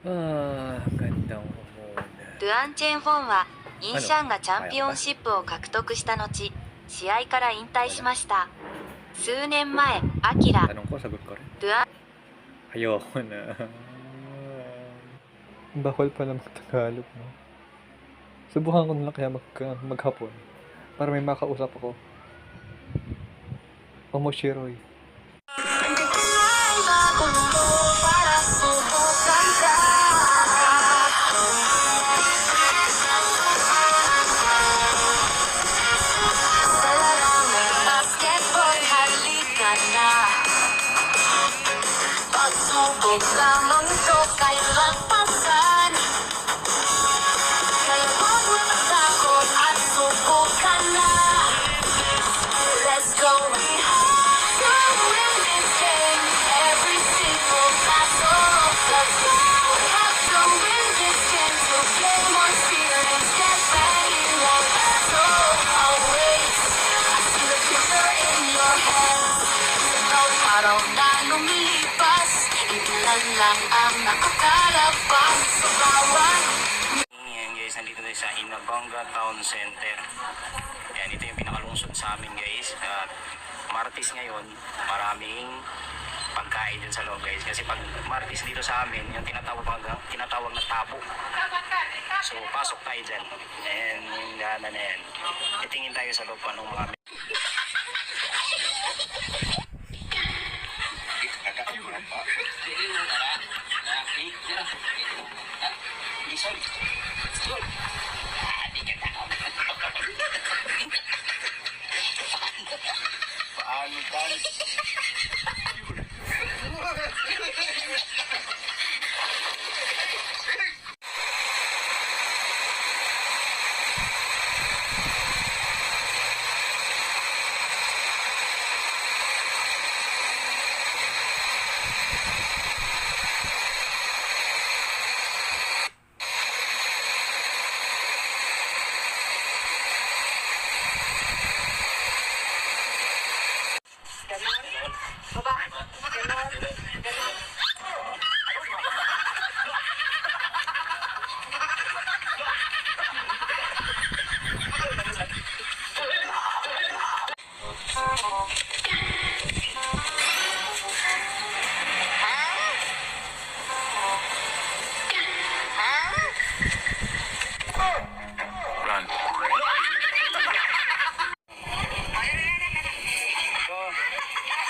Gandang umuna. ルアンチェンフォンはインシャンがチャンピオンシップを獲得した後、試合から引退しました。数年前、アキラ、 Tanong ko, sagot ko rin. ルアン Ayoko na. Bawal pala mag-Tagalog, no? Subukan ko na lang kaya maghapon para may makausap ako. Omoshiroy. Pagsubok lamang ito kailan pasan. Kaya huwag matakot at subukan na. Let's go, we have to win this game. Every single battle. Let's go, we have to win this game. To gain more experience, get ready, one battle always. I see the future in your hands. Bawat araw na lumilipas, ilan lang ang nakakalabas sa bawat. Ngayon guys, nandito tayo sa Inabanga Town Center. Yan, ito yung pinakalungsod sa amin guys. At Martes ngayon, maraming pagkain din sa loob guys. Kasi pag Martes dito sa amin, yung tinatawag na tabo. So pasok tayo dyan. And yung daanan na yan. Titingin tayo sa loob anong mga paano tayo?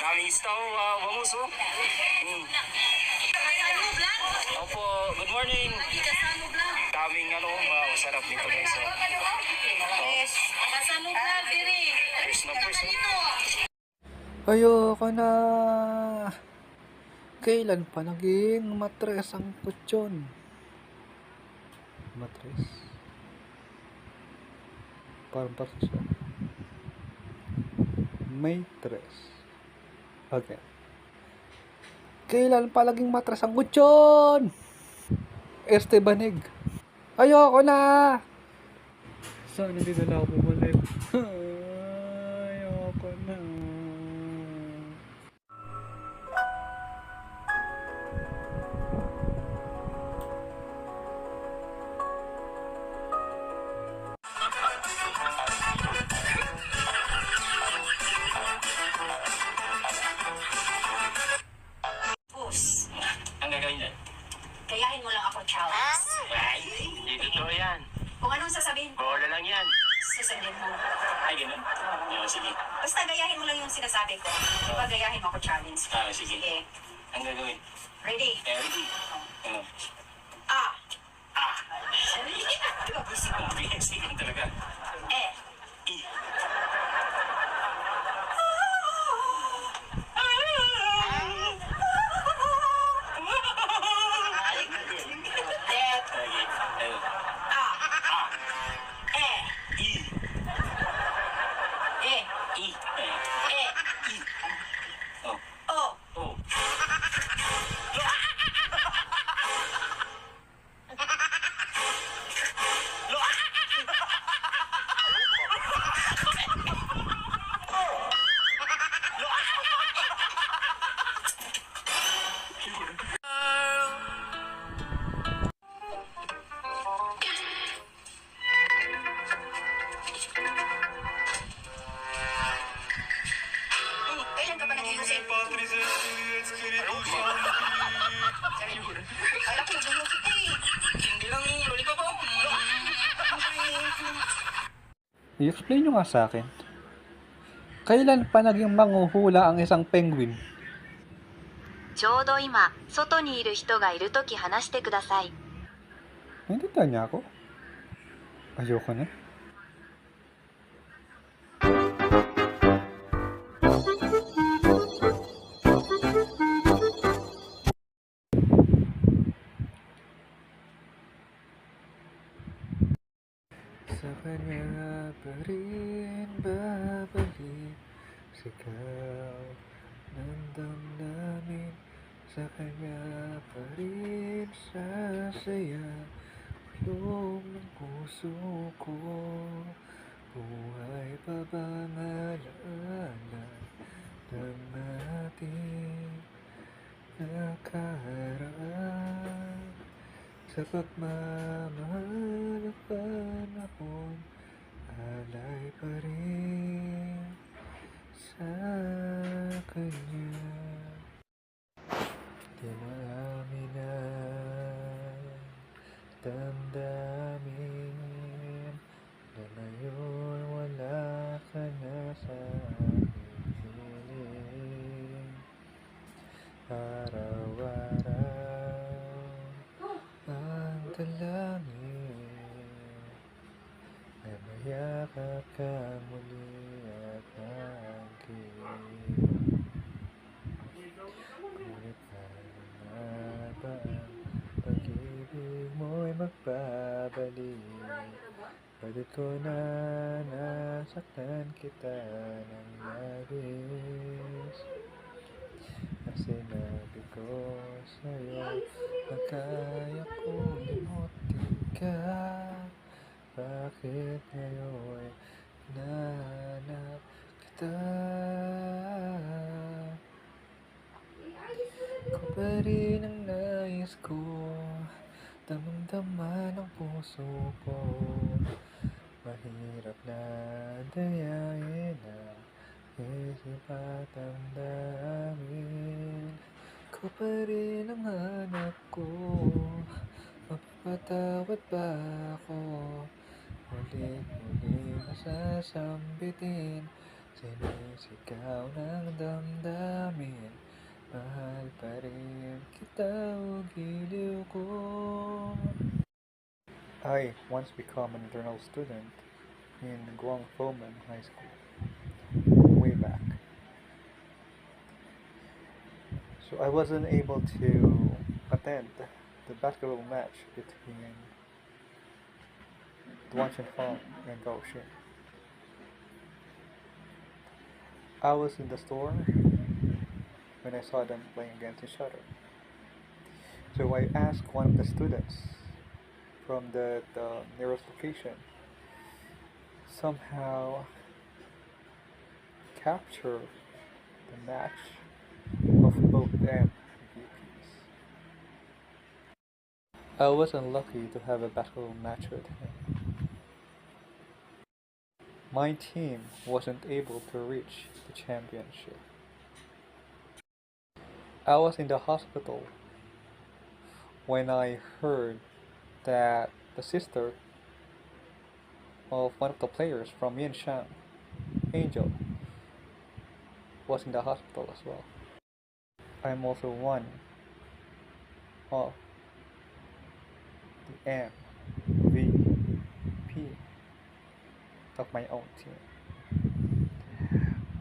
Daming istaw, wamuso. Opo, good morning. Daming masarap nito guys. Ayoko na. Kailan pa naging matres ang kutsyon? Matres? Parang siya. Matres. Okay. Kailan pa naging matres ang kutsyon? Estebanig. Ayoko na. Sana hindi na lang ako bumalik. Ayoko na. Ang gagawin dyan? Kayahin mo lang ako, Charles. Ay, hindi totoo yan. Kung anong sasabihin ko, Bola lang yan. susundin mo. Ay, ganun? Sige. Basta gayahin mo lang yung sinasabi ko. Diba gayahin mo ako, challenge. Sige. Sige. Ang gagawin? Ready? Ready? Ano? Ah. Ah. Diba busy ko? Sige talaga. Eh. I. Let. Okay. Ah. Ah. Eh. I. Eh. I. Eh. Oh. Oh. Oh. I-explain nyo nga sa akin. Kailan pa naging manghuhula ang isang penguin? ちょうど今、外にいる人がいるとき話してください。 Naintindihan niya ako? Ayoko na. Sa kanya pa rin babalik sigaw ng damdamin. Sa kanya pa rin sasaya loob ng puso ko. Buhay pa bang alaala ng ating nakaraan? Sa pagmamahal at panahon, alay pa rin sa kanya. Di marami na damdamin na ngayon wala ka na sa aking piling. Araw-araw ang dalangin ay mayakap ka muli at hangkin. Ngunit na ba ang pag-ibig mo'y magbabalik? Bakit ko na nasaktan kita ng labis? Na sinabi ko sa'yo na kaya kong limutin ka. Bakit ngayon hinahanap kita? Ko pa rin ang nais ko, damang-dama ng puso ko. Mahirap na dayain ang isip at ang damdamin. Ko pa rin ang hanap ko, mapapatawad ba ako? Muli-muli masasambitin, sinisigaw ng damdamin. Mahal pa rin kita o giliw ko. I once became an internal student in Guangfomen High School, way back. So I wasn't able to attend the basketball match between Duan Shenfang and Kaohsiung. I was in the store when I saw them playing against each other. So I asked one of the students from the nearest location somehow capture the match of both them VPs. I was unlucky to have a basketball match with him. My team wasn't able to reach the championship. I was in the hospital when I heard that the sister of one of the players from Yanshang, Angel, was in the hospital as well. I'm also one of the MVP of my own team.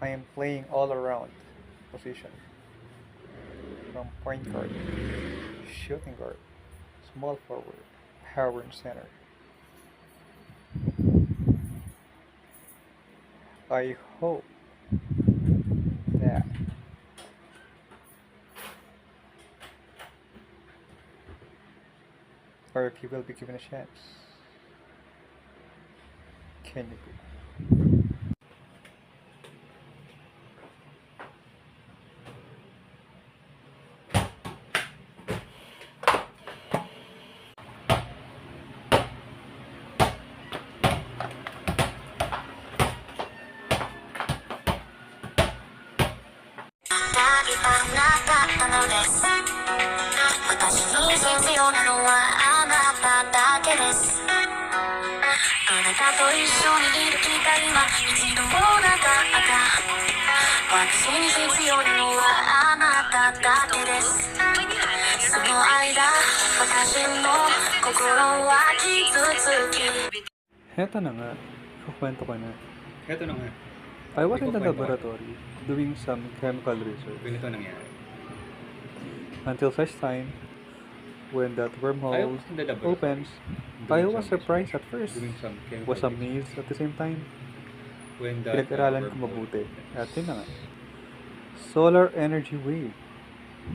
I am playing all around position, from point guard, shooting guard, small forward, power and center. I hope that or if you will be given a chance, can you be? 私に必要なのはあなただけです。あなたと一緒にいるきた今一度もなかった。私に必要なのはあなただけです。その間私の心は傷つき。 Heto na nga. Kukwento ko na. Ito na nga. I was in the Ikukwento ka. laboratory doing some chemical research Ganito nangyari. until such time when that I wormhole was in the laboratory. opens. doing I some was surprised at first. Doing some chemical Was research. amazed at the same time. When the Pinag-aralan ko wormhole mabuti. opened. At yun na nga. Solar energy wave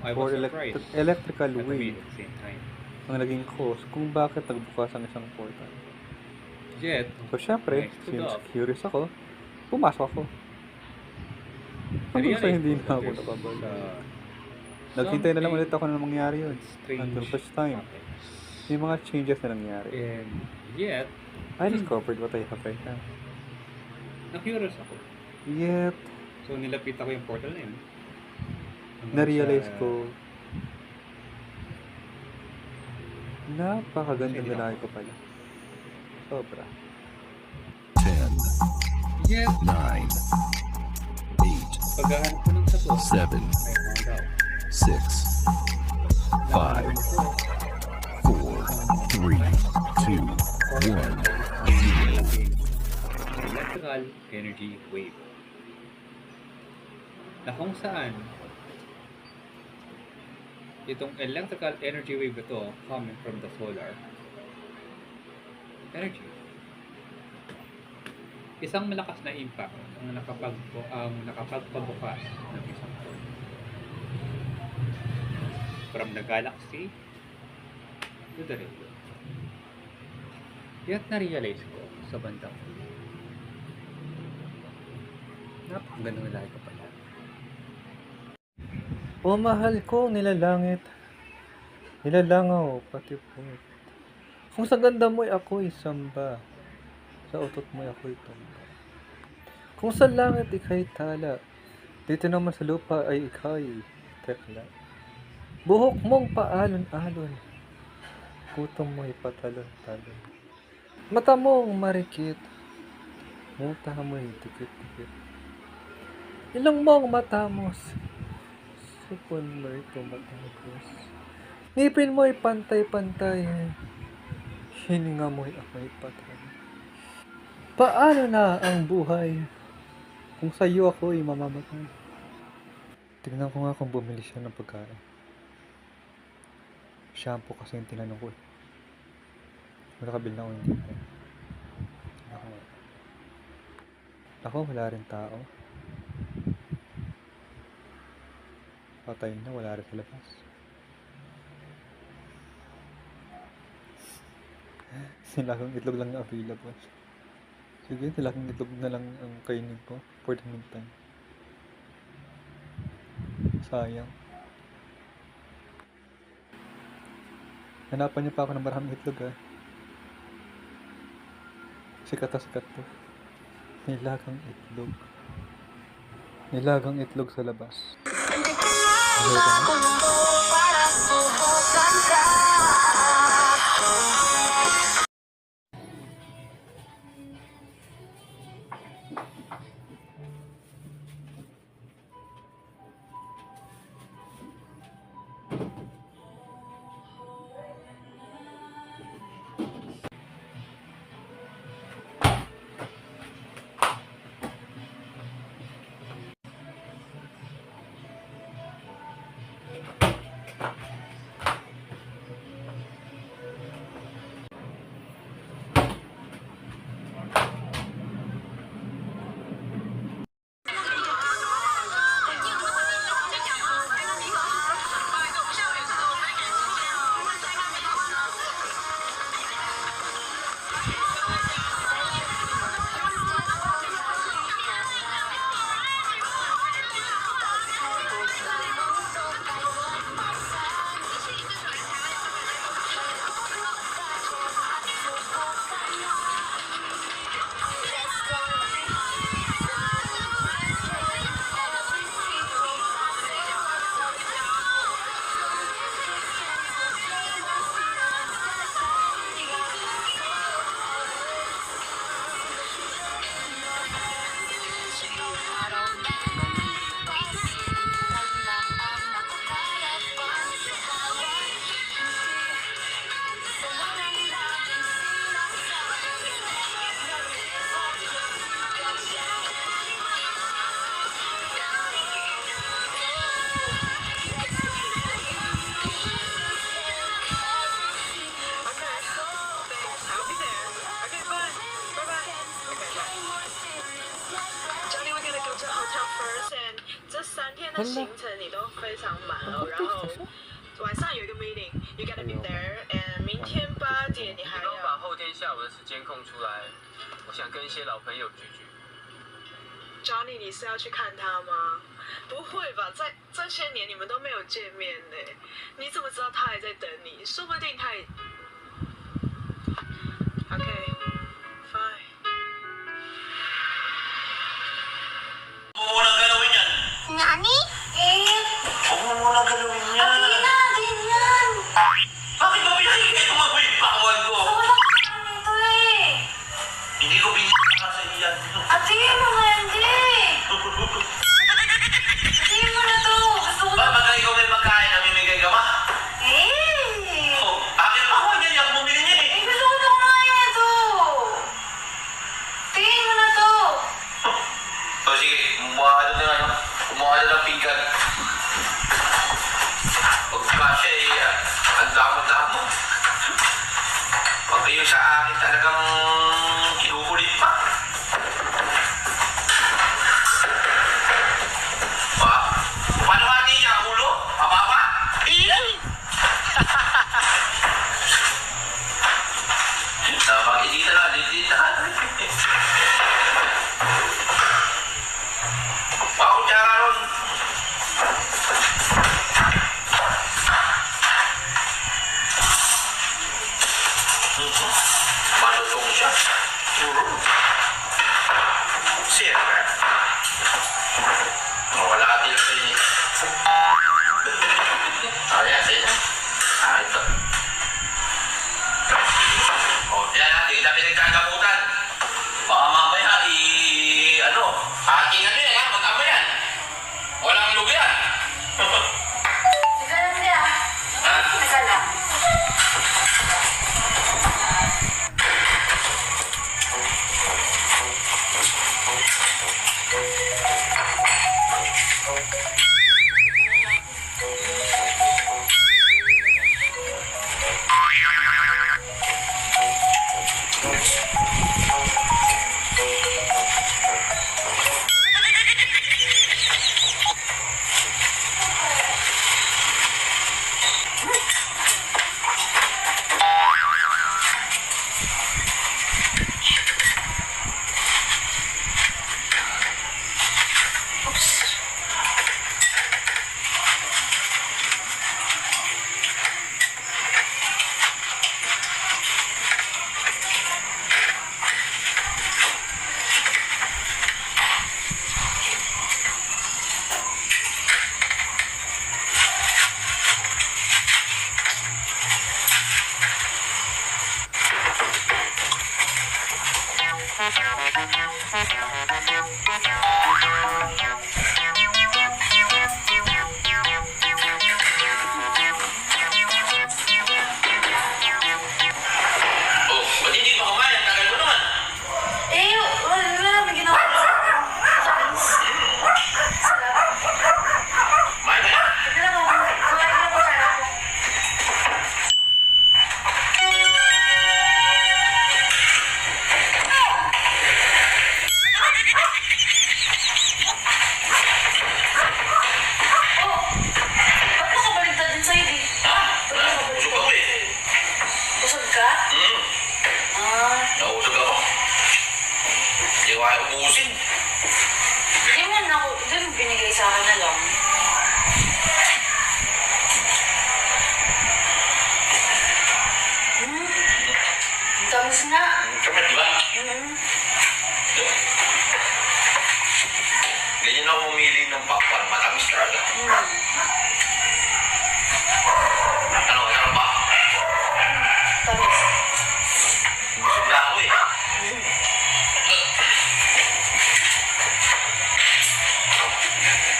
I or was surprised electrical at the wave at the same time. ang naging cause kung bakit nagbukas ang isang portal. Yet, So syempre, Next to since the- curious ako, pumasok ako. Hanggang sa I-realize hindi ko na that ako there's, nakabalik. Naghintay na lang ulit ako na mangyari yun. strange Until such time, happens. may mga changes na nangyari. And yet, I discovered what I have right now. na-curious ako. Yet, So, nilapit ako yung portal na yun. Hanggang na-realize sa- ko, napakagandang lalaki ko pala. Sobra. 10, Yet, 9, 8, paghahanap ko ng sagot, 7, I found out. 6, 5, 4, 3, 2, 1. Electrical energy wave. Na kung saan itong electrical energy wave ito coming from the solar energy. Isang malakas na impact ang nakapagpabukas ng isang portal. From the galaxy to the radio. Yat na-realize ko sa bandang huli. Napakagandang lalaki ko pala. O mahal ko, nilalangit. Nilalangaw, pati puwet. Kung sa ganda mo'y ako'y samba, sa utot mo'y ako'y tumba. Kung sa langit ika'y tala, dito naman sa lupa ay ika'y tekla. Buhok mong paalon-alon, kutom mo'y patalon-talon. Mata mong marikit, muta mo'y dikit-dikit. Ilong mong matamos, supon mo'y tumatagos. Ngipin mo'y pantay-pantay, hininga mo'y ako'y patay. Paano na ang buhay kung sa'yo ako'y mamamatay? Tignan ko nga kung bumili siya ng pagkain. Shampoo kasi yung tinanong ko. Nakabili na ako hindi pa. Ako, wala rin tao. Patay na, wala rin sa labas. Nilagang itlog lang na available. Sige, nilagang itlog na lang ang kainin ko for the meantime. Sayang. Hanapan niyo pa ako ng maraming itlog ha. Sikat na sikat to. Nilagang itlog. Nilagang itlog sa labas. Hindi ko na kumundo para subukan ka. 的行程你都非常满哦，然后晚上有一个 meeting, you gotta be there, and 明天8点你还你都把后天下午的时间空出来，我想跟一些老朋友聚聚。Johnny， 你是要去看他吗？不会吧，在这些年你们都没有见面呢，你怎么知道他还在等你？说不定他也…… OK, fine. Huwag mo munang galawin yan. Nani? Huwag mo munang galawin yan. Ganyan. Bakit ba pinakikita mo yung pakwan ko? Wala ka nito eh. Hindi ko binigyan sa iyan. Atiin mo nga hindi. Atiin mo na to. Gusto ko Ba, pagka ikaw may pagkain, namimigay ka ba? Oh, akin pakwan yan, yung bumili niya eh. Gusto ko na kumain na to. Atiin mo na to. O sige, kumuha ka na nga. Kumuha ka na ng pinggan. Huwag pa siya eh, ang damo-damo. Pag kayo sa akin talagang kinukulit pa. Paano natin niya, ulo? Mababa? Makikita na, dito na. Ako dyan ron. Malutong siya. Siyempre. Wala ka tila sa inyo. Ayan, sa'yo. Ito. Yan, hindi kita pinagkakamutan. Baka mamaya, ating yan, mag-ama yan. Walang lugi yan. Teka lang siya. Teka lang. Oh, ba't hindi pa kumain? Ang tagal mo naman. Wala naman ginawa. Sarap. Kumain ka na. Teka lang ako. Kumain na po sana ako. Ba't nakabaligtad din sa'yo, di? Ha? Busog ako eh. Busog ka? Nausog ako. Hindi ko kaya ubusin. Hindi mo na ako, doon binigay sa akin na lang. Ang tamis nga. Kapit, di ba? Ganyan ako pumili ng pakwan. Matamis talaga. Ano ba? Tamis. Busog na ako eh.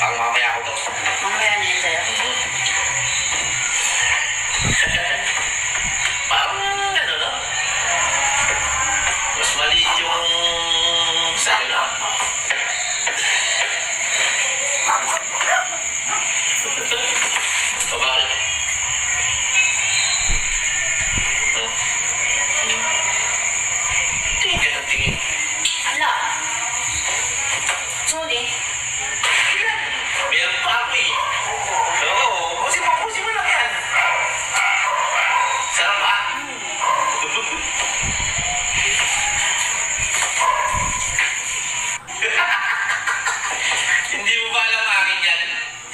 Pang mamaya ako to. Mamaya na yun sa'yo. Parang ano no? Mas maliit yung sa'yo na. Masarap ha? Hindi mo ba alam akin yan?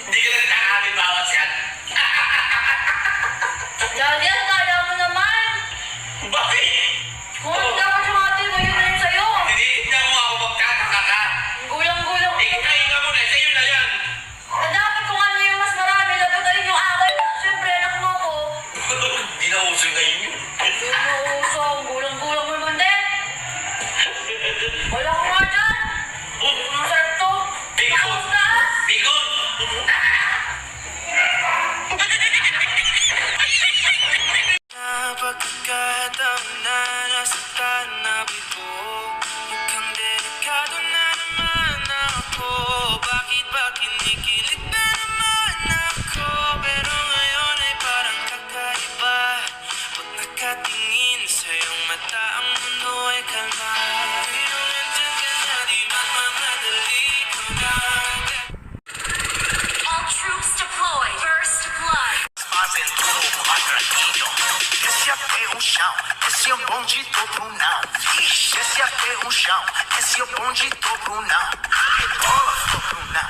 Hindi ka lang nakakami bawas yan. Daddy, ang daya mo naman. Bakit? Kung hindi ako sumati mo, yun na yun sa'yo. Tinitignan mo ako magkataka ka. Gulang-gulang mo. Ikahinga mo na, sa'yo na yan. Dapat kung ano yung mas marami, dapat ayun yung akin. Siyempre, anak mo ko. Hindi na uso ngayon yun. Inuuso, ang gulang-gulang mo naman din. Wala ko nga dyan. Masarap to. Bigon! Tapos taas. Bigon! Pagkakataon na nasaktan na bigo, mukhang delikado na naman ako. Bakit ba kinikilig na naman ako? Pero ngayon ay parang kakaiba. Pag nakatingin sa iyong mata, ang mundo ay kalma. Pero nandyan ka na, di magmamadali ko na. All troops deploy. First blood. Esse aqui é um chão, esse é o bonde do Brunão. Ixi, esse aqui é um chão, esse é o bonde do Brunão. Bola do Brunão.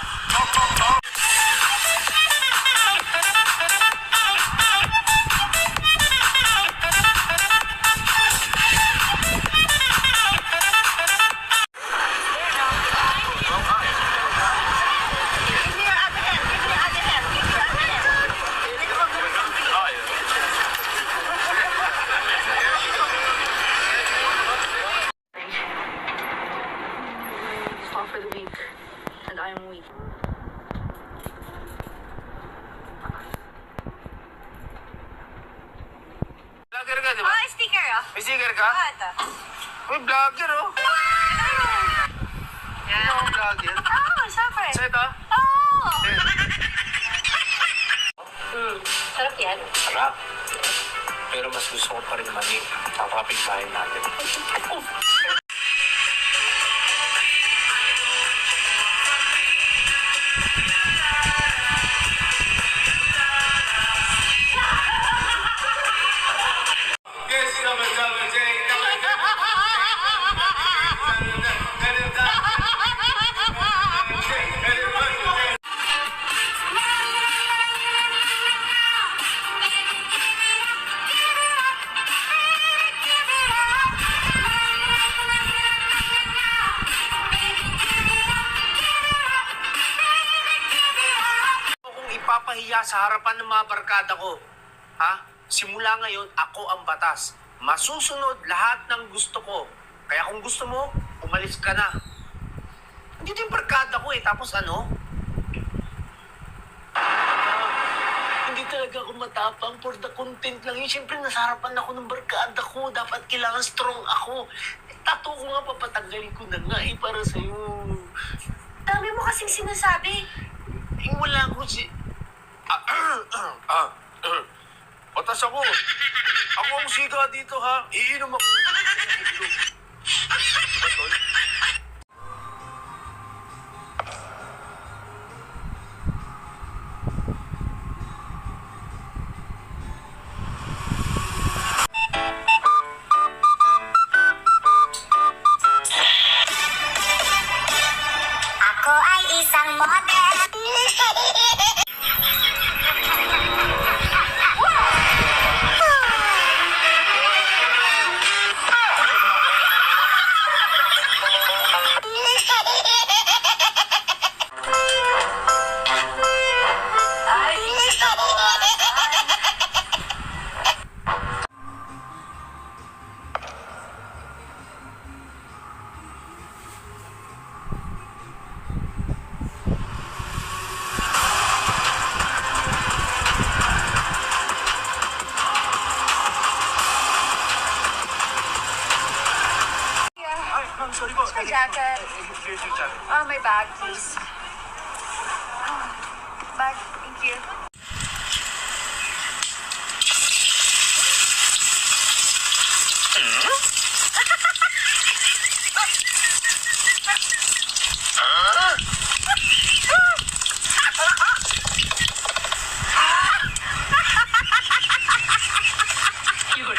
All for the weak, and I am weak. Vlogger ka, di ba? Oh, sticker ah. May sticker ka? Ito. Uy, vlogger oh. Ano ang vlogger? Oh, siyempre. Sa ito? Oh! Sarap yan. Sarap. Pero mas gusto ko pa rin maging kapapit-bahay natin. Kung ipapahiya sa harapan ng mga barkada ko, ha? Simula ngayon, ako ang batas. Masusunod lahat ng gusto ko. Kaya kung gusto mo, umalis ka na. Hindi din barkada ko eh. Tapos ano? Hindi talaga ako matapang for the content lang yun. Siyempre, nasa harapan ako ng barkada ko. Dapat kailangan strong ako. Tato ko nga, papatanggalin ko na nga eh para sa'yo. Dami mo kasing sinasabi. Eh, wala ko si... Batas ako. Ako ang siga dito, ha? Iinom ako. Ako ay isang model. My jacket. Oh, my bag, please. Bag, thank you. Esse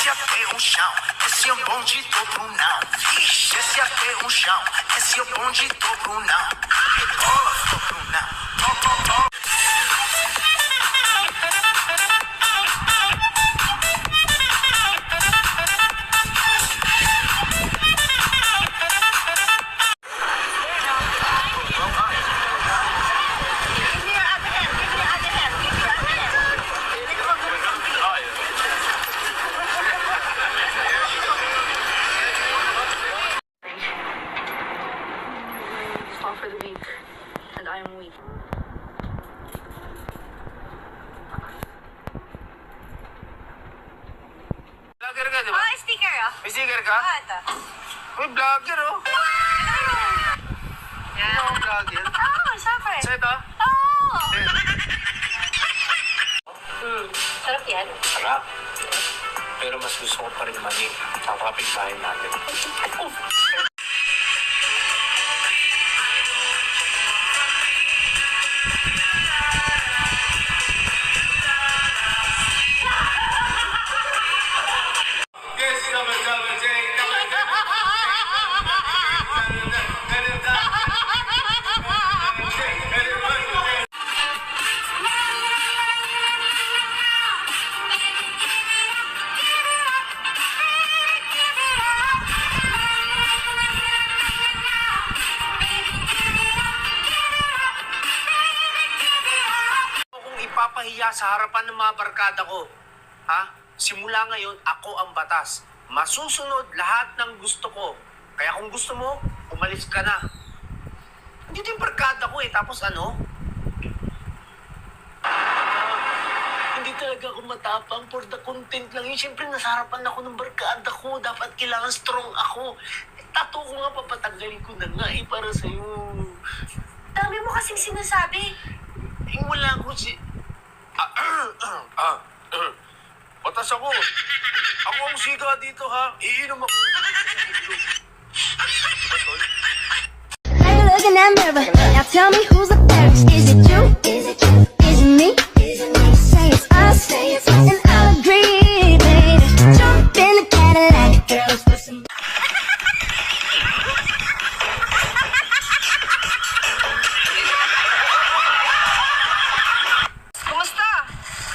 aqui é o chão, esse é o bonde do Brunão. Ixi, esse aqui é o chão, esse é o bonde do Brunão. Bola do Brunão. For the weak, and I am weak. Vlogger ka, di ba? Oh, sticker ah. May sticker ka? Ah, ito. Uy, vlogger oh. Ano ang vlogger? Oh, siyempre. Sa ito? Oh! Sarap yan. Sarap. Pero mas gusto ko pa rin maging kapapit-bahay natin. Ipapahiya sa harapan ng mga barkada ko. Ha? Simula ngayon, ako ang batas. Masusunod lahat ng gusto ko. Kaya kung gusto mo, umalis ka na. Hindi din barkada ko eh. Tapos ano? Hindi talaga ako matapang for the content lang yun. Siyempre, nasa harapan ako ng barkada ko. Dapat kailangan strong ako. Tato ko nga, papatanggalin ko na nga eh para sa'yo. Dami mo kasing sinasabi. Eh, wala ko si... Batas ako. Ako ang siga dito, ha? Iinom ako. Now you're looking at mirror. Now tell me who's the fairest. Is it you? Is it you? Is it me? Say it's us. And I'll agree, baby. Jump in the Cadillac. Girls, listen. Kumusta?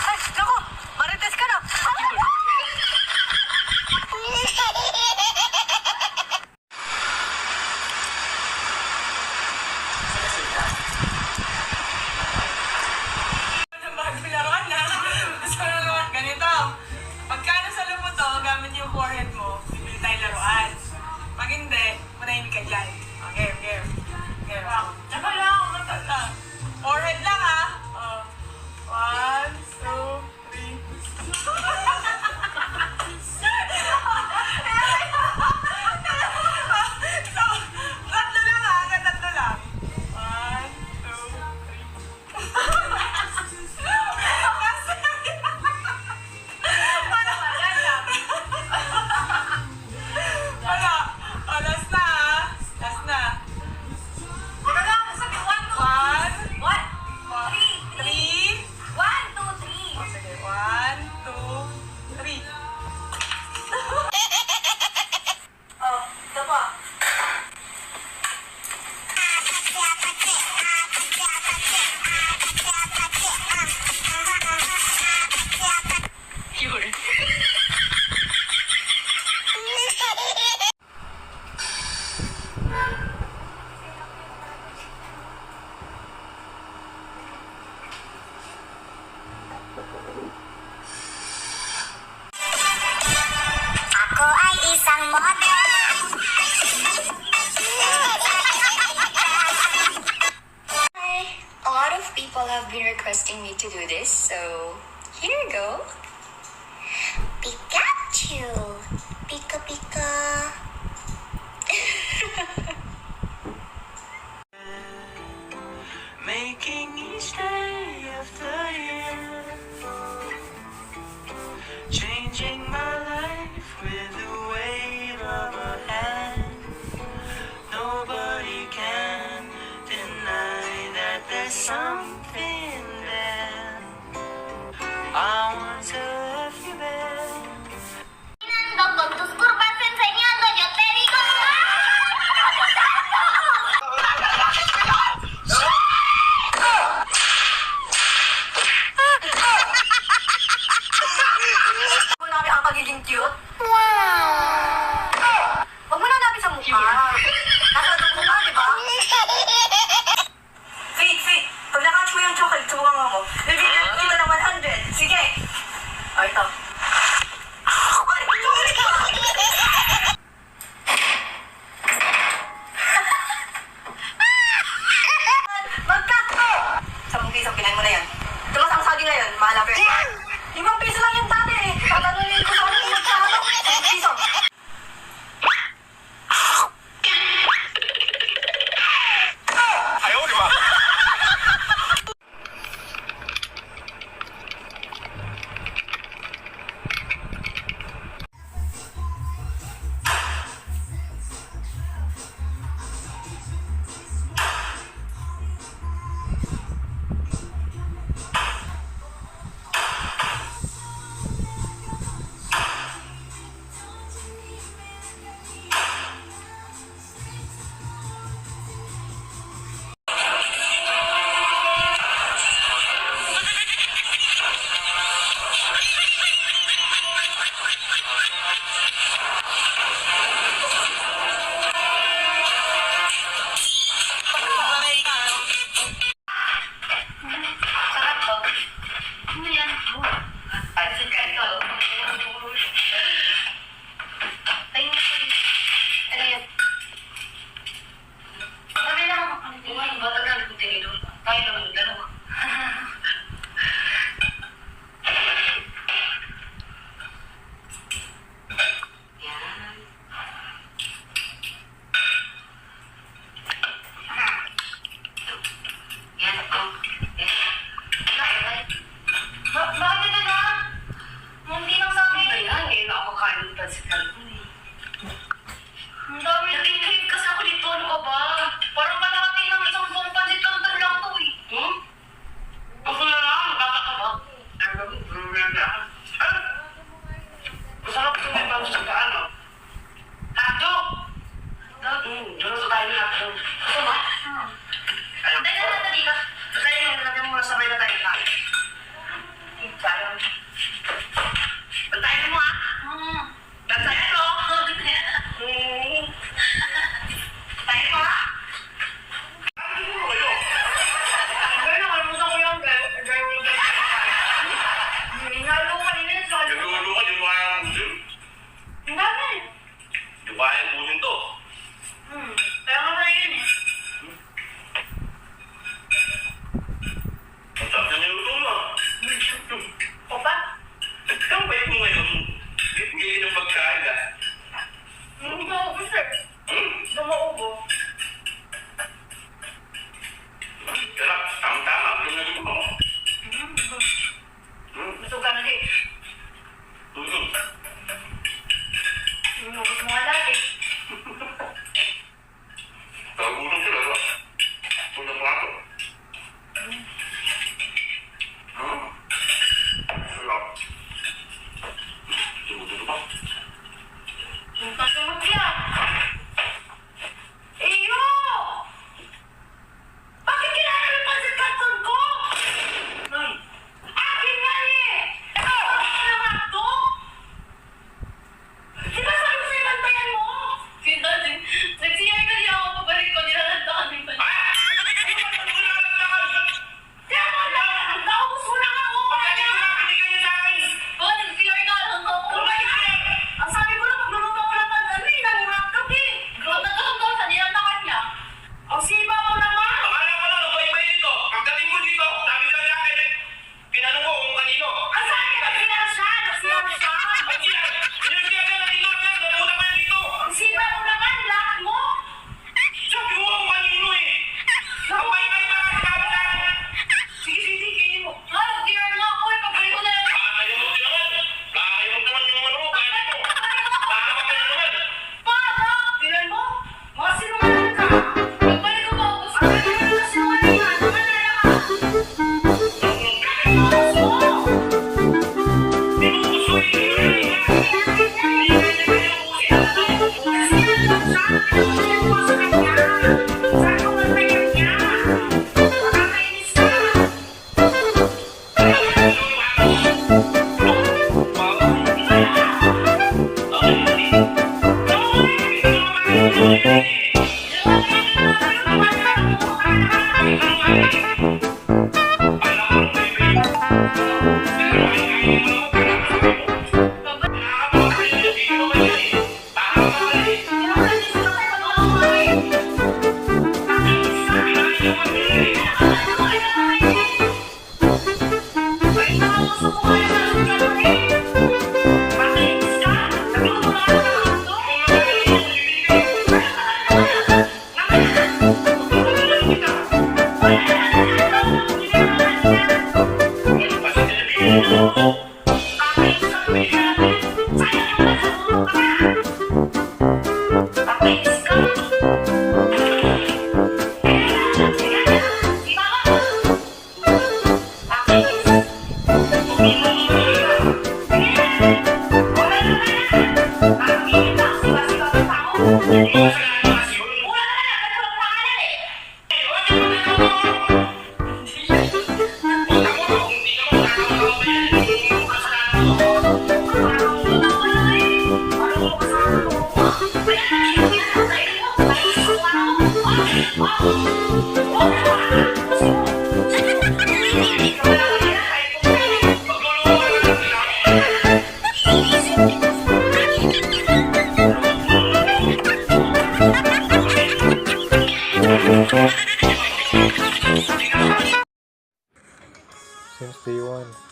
Ay, naku, marites ka na. Laruan na. Gusto ko na naman ganito. Pagka nasa mo to, gamit yung forehead mo, bibili tayong laruan. Pag hindi, manahimik ka dyan. Okay, game. Game. Tsaka lang, matata. Forehead lang ha. 1, 2, 3. Tatlo lang ha, tatlo lang. 1, 2, 3. Ako ay isang model. A lot of people have been requesting me to do this, so here you go. Pikachu. Pika pika. Making each day of the year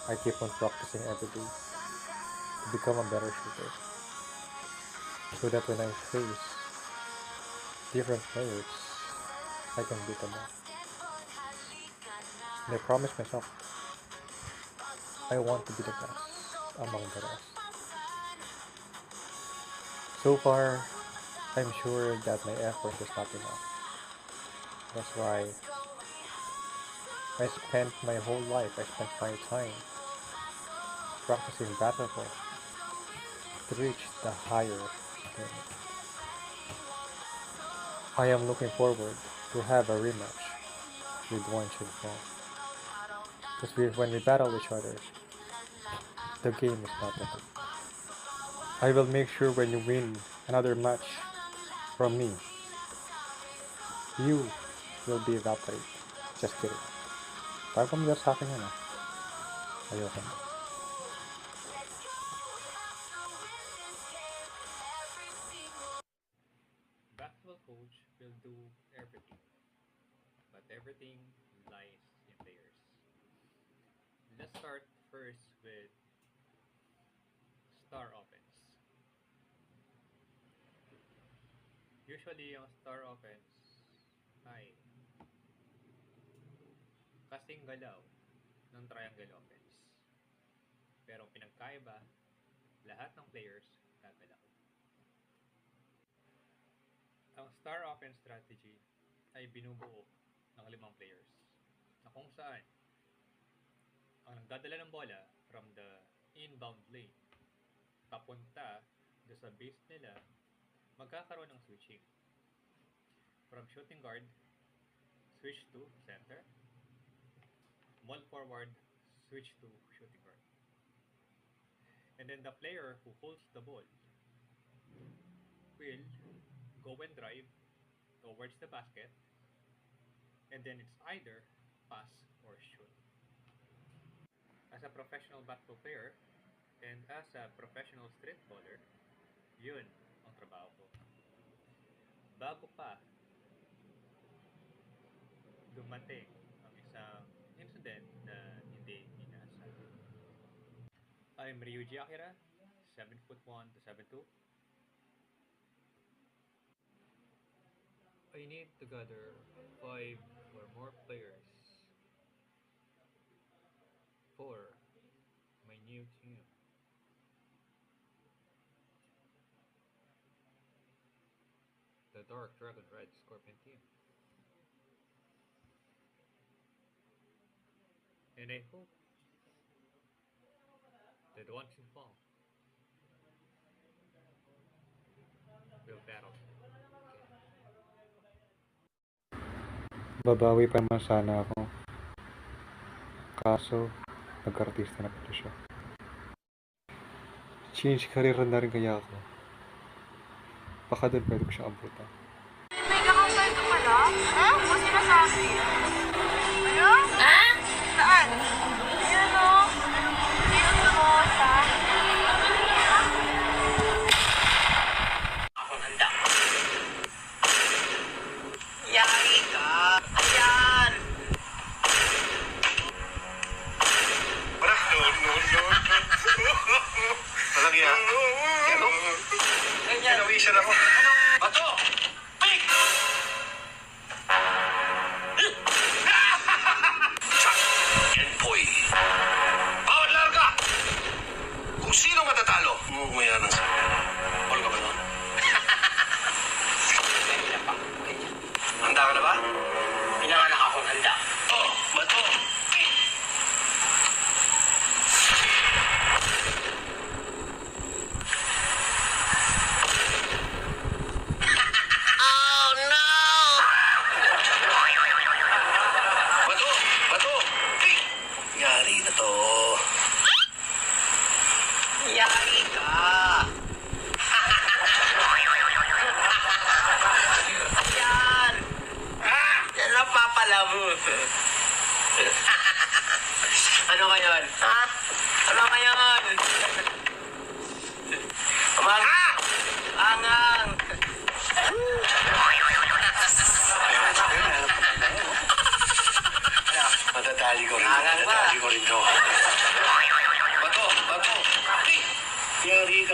I keep on practicing every day to become a better shooter. So that when I face different players, I can beat them all. And I promise myself, I want to be the best among the rest. So far, I'm sure that my effort is not enough. That's why I spent my whole life, I spent my time practicing basketball to reach the higher limit. I am looking forward to have a rematch with Wang Qinfeng. Because when we battle each other, the game is not ended. I will make sure when you win another match from me, you will be evaporated. Just kidding. Parang familiar sa akin yun ah. Ayoko. Basketball coach will do everything, but everything lies in layers. Let's start first with star offense. Usually, yung star offense ay kasing galaw ng triangle offense. Pero ang pinagkaiba, lahat ng players gagalaw. Ang star offense strategy ay binubuo ng 5 players na kung saan ang nagdadala ng bola from the inbound lane papunta do sa base nila, magkakaroon ng switching. From shooting guard, switch to center. Small forward, switch to shooting guard. And then the player who holds the ball will go and drive towards the basket, and then it's either pass or shoot. As a professional basketball player and as a professional street baller, yun ang trabaho ko. Bago pa dumating ang isang incident na hindi inaasahan. I'm Ryuji Akira, 7'1" to 7'2". I need to gather 5 or more players for my new team. The Dark Dragon Red Scorpion team. And I hope that Wang Qinfeng will battle. Babawi pa naman sana ako. Kaso, nag-artista na pala siya. Change career na rin kaya ako. Baka doon pwede ko siya abutan. May kakapal ka pala? Ha? Ano sinasabi? Ano? Ha? Saan? Ayun o. Ayun mo sa... Ako handa. Yari ka. Ayan. Walang yan. Yan o. Ginawisan ako. Bato! Pick! Champion Boy.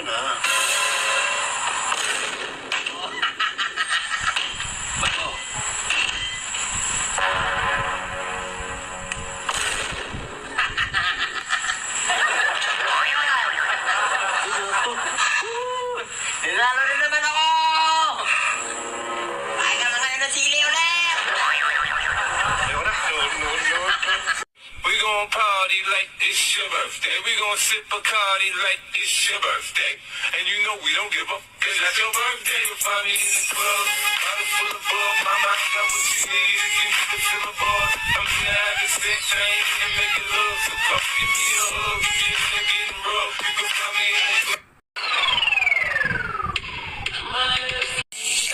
na. Bato. Lalo rin naman ako! Ay ka mga na sili ulit! We gon' party like it's your birthday. We gon' sip Bacardi like it's your birthday. And you know we don't give up, cause that's your birthday. You'll find me in the club, bottle full of bug. Mama, I got what you need if you need to fill a bar. I'm in the having sex, I ain't even making love. So come give me a hug, if you're in there getting rough. You can find me in the club.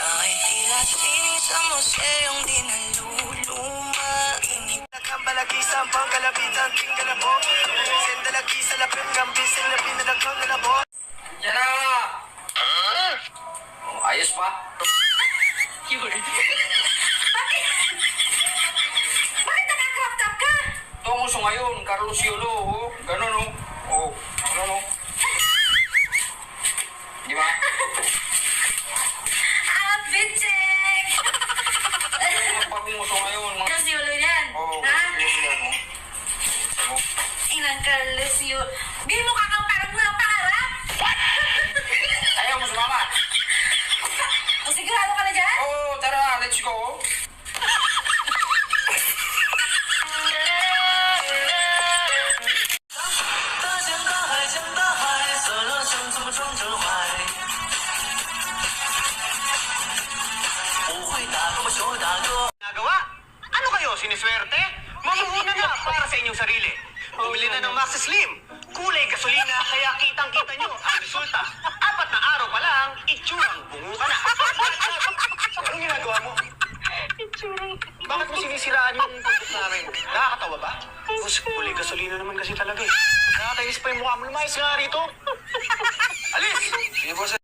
Kahit tila tinig sa museong di naluluma. Initag balagisan, pangkalabitan, tinggalabo. Sendalagi sa lapim, gambisin na pinadagang galabo. Yan na! Oh, ayos pa? Bakit nakaka-laptop ka? Ito ang uso ngayon, Carlos Yolo. Oh. Ganun oh. Oh, ganun oh. Di ba? Outfit check! Yung bagong uso ngayon. Carlos Yolo yan. Oh, Ha? yan oh. Oh. Inang Carlos Yolo. Bili mo kakang parang mula pangarap? Ayaw mo sumama? O sigurado ka na dyan? Oh, tara, let's go. Nagawa? Ano kayo, siniswerte? Mamuhunan na para sa inyong sarili. Bumili na ng Maxi Slim. Kulay gasolina, kaya kitang-kita nyo ang resulta. 4 na araw pa lang, itsurang bungo ka na. Anong ginagawa mo? Bakit mo sinisiraan yung product namin? Nakakatawa ba? Boss, kulay gasolina naman kasi talaga eh. Nakakainis pa yung mukha mo. Lumayas nga rito. Alis! Sige, boss.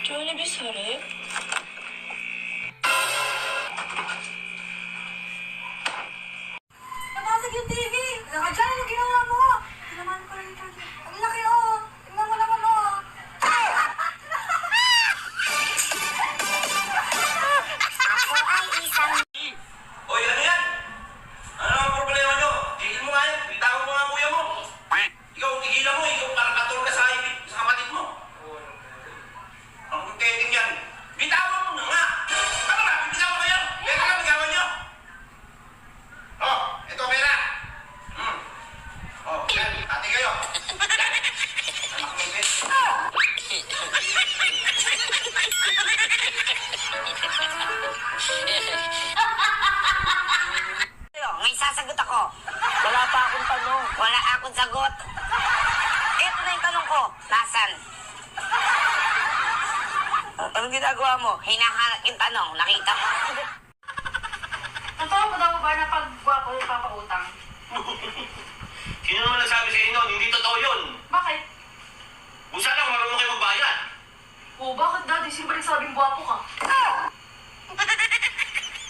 Jollibee sarap? Nabasag yung TV! Saka dyan, ano ginawa mo? Tinaman ko rin ito. Ang laki oh! Tingnan mo naman oh! Ako ay isang... Oy, ano yan? Ano ang problema nyo? Tigil mo nga yan. Bitawan mo nga ang kuya mo. Ikaw, tigilan mo. Ikaw, parang katol ka sa kapatid mo. Ang teting yan. Bitawan mo na nga. Ano na? Bitawan mo yan. Pera ka, bitawan nyo. Oh, ito pera. Oh, yan. Ate kayo. Anak mo, Ben. May sasagot ako. Wala pa akong tanong. Wala akong sagot. Ito na yung tanong ko. Nasaan? Anong ginagawa mo? Hinahanap yung tanong. Nakita mo? Ang ko daw ba na pag-gwapo yung papautang? Sino naman nagsabi sa inyo? Hindi totoo yun. Bakit? Kung saan lang marunong kayo magbayad. Oh, bakit daddy? Sino ba nagsabing gwapo ka?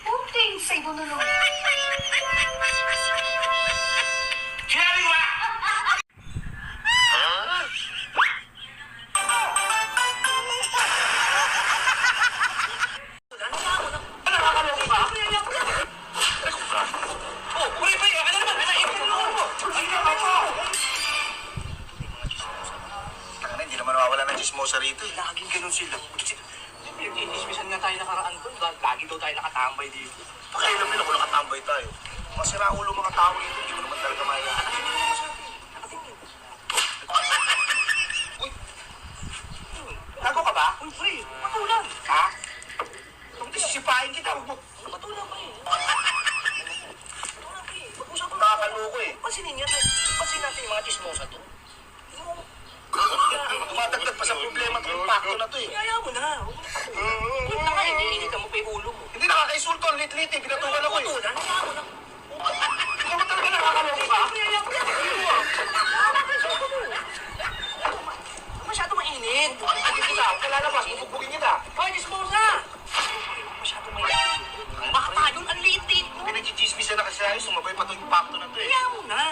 Okay, sa ibo na lang. Sinabi ko ba? mga chismosa rito eh. Laging ganun sila. Pinag-iismisan nga tayo nakaraan doon. Lagi daw tayo nakatambay dito. Pakialam nila kung nakatambay tayo. Masira ulo mga tao rito, hindi mo naman talaga mayayaan. Uy! Gago ka ba? Uy, pre, patulan. Ha? Kung sisipahin kita, huwag mo. Patulan, pre. Pag-usap nakakaloko eh. Pansinin niya, pansin natin yung mga chismosa to. Tumatagdag pa sa problema at impacto na to eh. Kaya mo na. Huwag na kayo, iniinitan mo pa yung ulo mo. Hindi nakakaisulto, ang lit-lit eh. Pinatukan ako eh. Patulan, kaya mo na. Hindi mo talaga nakakaloko ka? Masyado mainit. Bubugbugin kita. Huwag ka lalabas, bubugbugin kita. Hoy, chismosa! Masyado mainit. Baka yun, ang liit-liit mo. Pinag-chismis na kasi tayo, sumabay pa to impacto na to eh. Kaya mo na.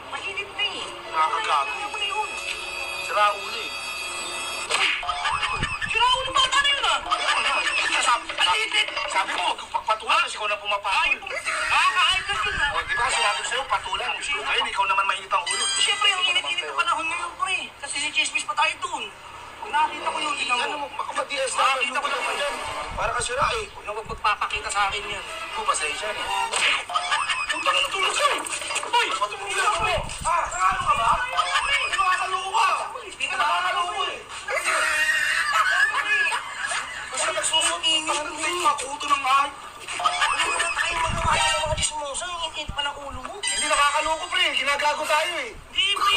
Mainit na eh. Nakakagago. Kaya mo na yun. Sira ulo eh. Sira ulo, bata na yun ah. Sabi mo, pagpatulan kasi ikaw na pumapatol. Nakakaayos ka yun ah. O, di ba sinabi ko sa'yo, patulan. Ngayon, ikaw naman mainit ang ulo. Siyempre, ang init-init na panahon ngayon, pre. Kasi si-chismis pa tayo dun. Kung nakita ko yung tingnan Ano mo. mo, makapag-DS na. Nakita ko naman yan. Para ka sira eh. Huwag na huwag magpapakita sa akin yan. Kung pasensya eh. Punta ka natulog sa'yo. Hoy, matulog ako mo. Ah, nakalo ka ba? Nakakaloko ka. Hindi ka nakakaloko eh. Kasi nagsusot. Tanggay makuto ng mahal. Wala na tayo magawa sa mga chismosa. Ang init pa ng ulo mo. Hindi nakakaloko pre. Ginagago tayo eh. Hindi, pre.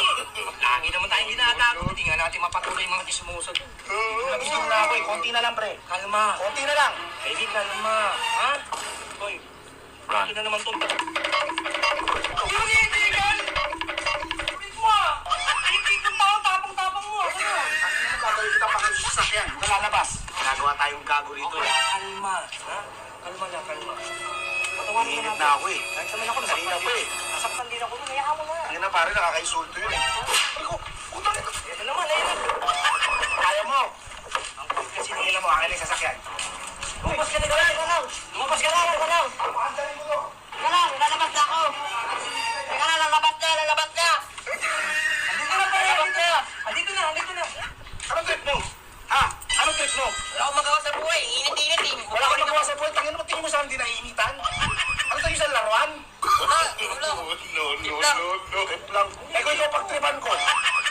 Lagi naman tayong ginagago. Hindi nga natin mapatuloy yung mga chismosa dun. Nagising na ako eh. Konti na lang pre. Kalma. Konti na lang. Baby, kalma. Ha? Hoy, bakit na naman itong... Yung kaibigan! Sabihin mo ah! Hindi kong tao, tapang-tapang mo. Ano? Ano gagawin kita pakit sa sasakyan? Ito lalabas. Ginagawa tayong gago rito Okay, eh. kalma. Ha? Kalma na, kalma. Patawarin Init natin. na ako eh. Kahit naman ako, Kanina pa eh. nasaktan din ako. Hayaan mo na. Ang ina pare, nakakaisulto yun eh. Ay ko, utang ito. Ito naman, ayun. Kaya mo. Ang kulit kasi Tingin mo, akin yung sasakyan. Lumabas ka na, galaw. Lumabas ka na, galaw. Paandarin mo to. Galaw, lalabas na ako. Teka na, lalabas na. Andito na, pare, andito na. Andito na. Anong trip mo? Ha? Anong trip mo? Wala akong magawa sa buhay. Init-init eh. Wala kang magawa sa buhay. Tingin mo saan di naiinitan? Ano tayo sa laruan? Trip lang. Eh kung ikaw pagtripan ko,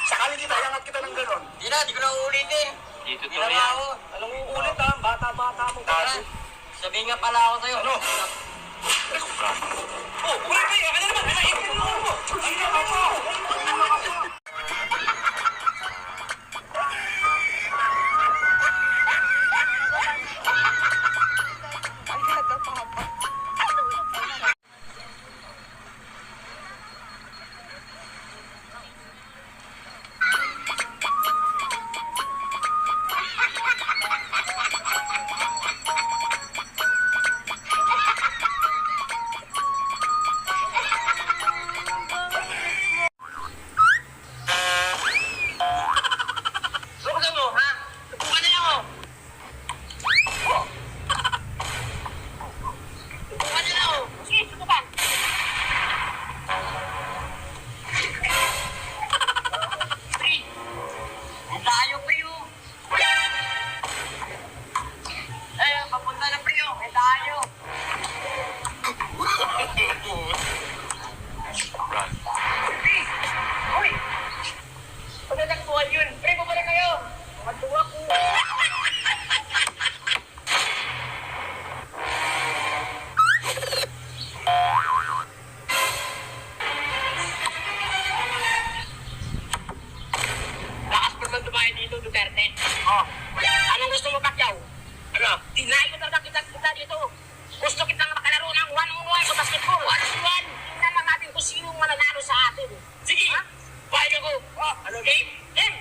sakali kita, iangat kita ng gano'n. Di ko na uulitin. Dito Di na nga ako. Anong uulit ha? Bata-bata mo. Tago. Sabihin nga pala ako sa'yo. Ano? Oh, wait. Ano naman? Ano yung mo? Subukan mo, ha? Subukan na ako. Subukan na ako. Sige, subukan. Pre, tayo pa yun. Ay, papunta na pre yun. Tayo. Uy! Pagkatagpuan yun. Pre, pabalik kayo. Magduwa ko. Lakas pa man tumayo dito, Duterte. Oh. Anong gusto mo, Pacquiao? Ano? Dinayo ko talaga kita dito. Gusto kitang makalaro ng one-on-one sa basketball. One-on-one. Tingnan lang natin kung sino mananalo sa atin. Sige. Ha? Pahig ako. Oh, ano? Game? Game!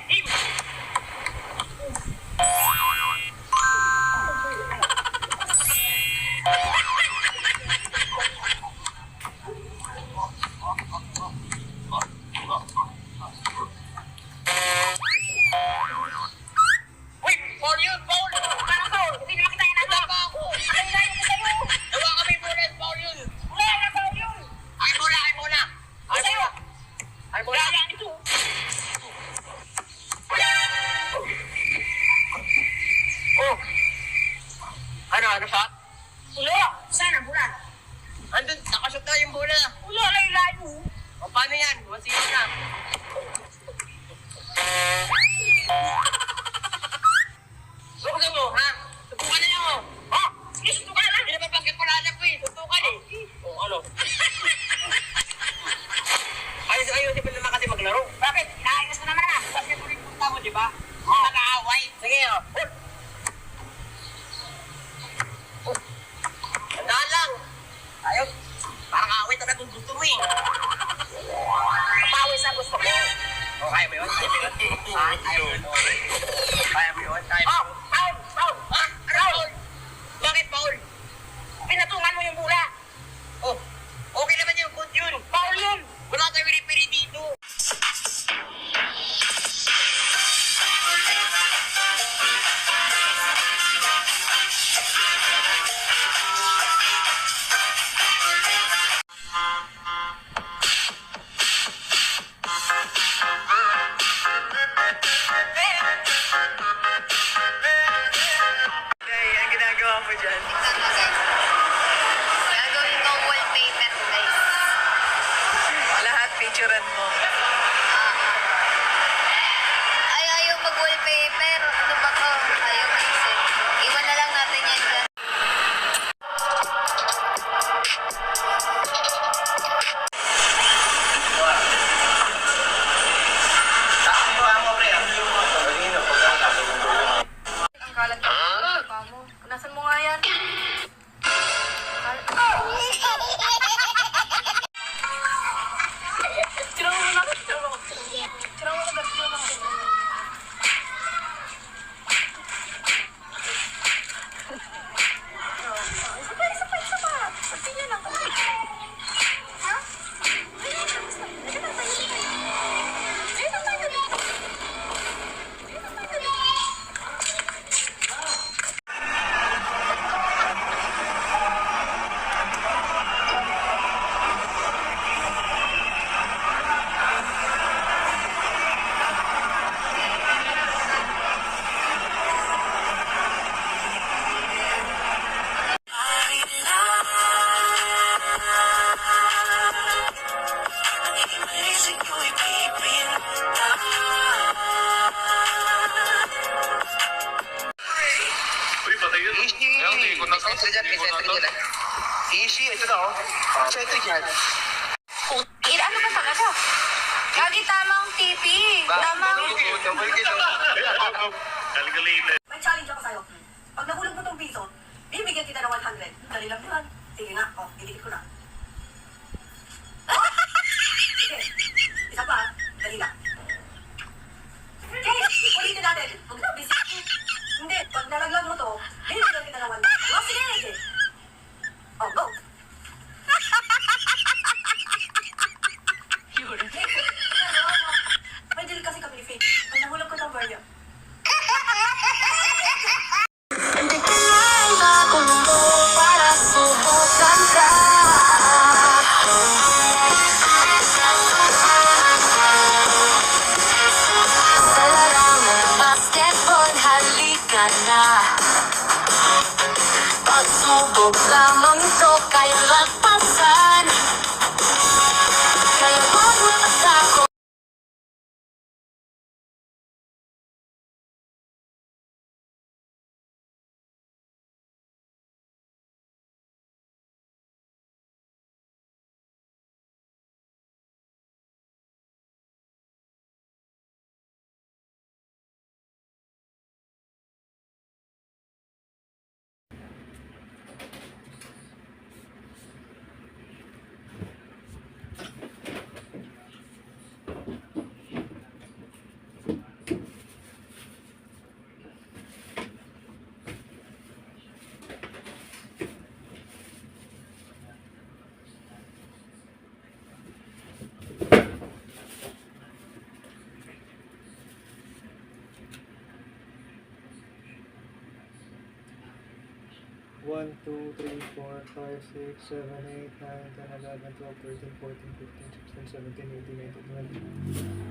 Uy, foul yun, foul! Parang foul! Hindi naman kita ginagawa pa ako! Ano na yun sa'yo? Ewan kami muna, foul yun! Wala na foul yun! Ay muna! Ay sa'yo! Ay muna! Ito! Wala na shot? Wala! Saan ang bola? Andun, nakashot na yung bola. Wala, layo. O paano yan? 1-0 na. Subukan mo, ha? Subukan na yan mo. Ha? Sige, subukan na. Hindi naman bakit wala na ko eh. Subukan eh. O, ano? Ayos-ayos pa naman kasi maglaro. Bakit? Inaayos mo naman na. Bakit mo rin punta mo, di ba? Nag-aaway. Sige, o. Tandaan lang. Ayos. Parang away talaga kung gusto mo eh. Pawis ang gusto mo. O, kaya mo yun? Kaya mo yun? Kaya mo yun? Kaya mo yun? Paul! Paul! Ha? Paul! Bakit, Paul? Pinatungan mo yung bola. Oh, okay naman yung good yun. Paul yun! Wala tayo pili-pili dito. Hey, ang ginagawa mo dyan? Gagawin kong wallpaper, guys. Lahat picturean mo. Ay, ayaw mag-wallpaper. Ano ba to? Ayaw mag-isip. Iwan na lang natin yan dyan. Ang kalat ka. Mo. Nasaan mo nga yan? Tirang mo na. Tirang mo. Tirang mo na. Tirang mo. Isa pa. Pagpili lang. Ha? Uy, patay yun. Kaya hindi ko na to. Easy, ito na oh. Check ito dyan. Ano ba talaga? Lagi tamang TV. Tamang... Calculated. May challenge ako sa'yo. Pag nahulog mo tong piso, bibigyan kita ng 100. Dali lang yun. Sige nga. O, didikit ko na. Sige. Isa pa. Dali lang. Okay, ulitin natin. Huwag na, busy. Hindi, pag nalaglag mo to, bibigyan kita ng 100. O, sige, sige. O, go. May deal kasi kami ni Faith. Pag nahulog ko ng barya. Hindi kailangan ko para subukan ka. Sa larangan basketball, halika na. Pagsubok lamang ito kaya lagpasan. Kaya huwag matakot. One, two, three, four, five, six, seven, 8, 9, 10, 11, 12, 13, 14, 15, 16, 17, 18, 19, 20.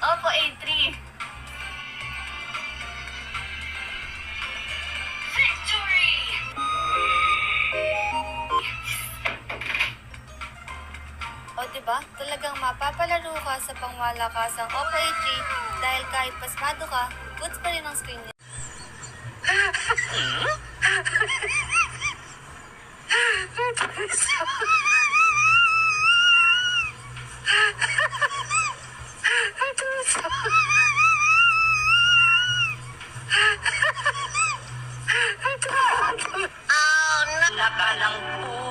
Opo, A3. Victory! O diba, talagang mapapalaro ka sa pangmalakasang Oppo A3 dahil kahit pasmado ka, goods pa rin ang screen niya. Nakalang po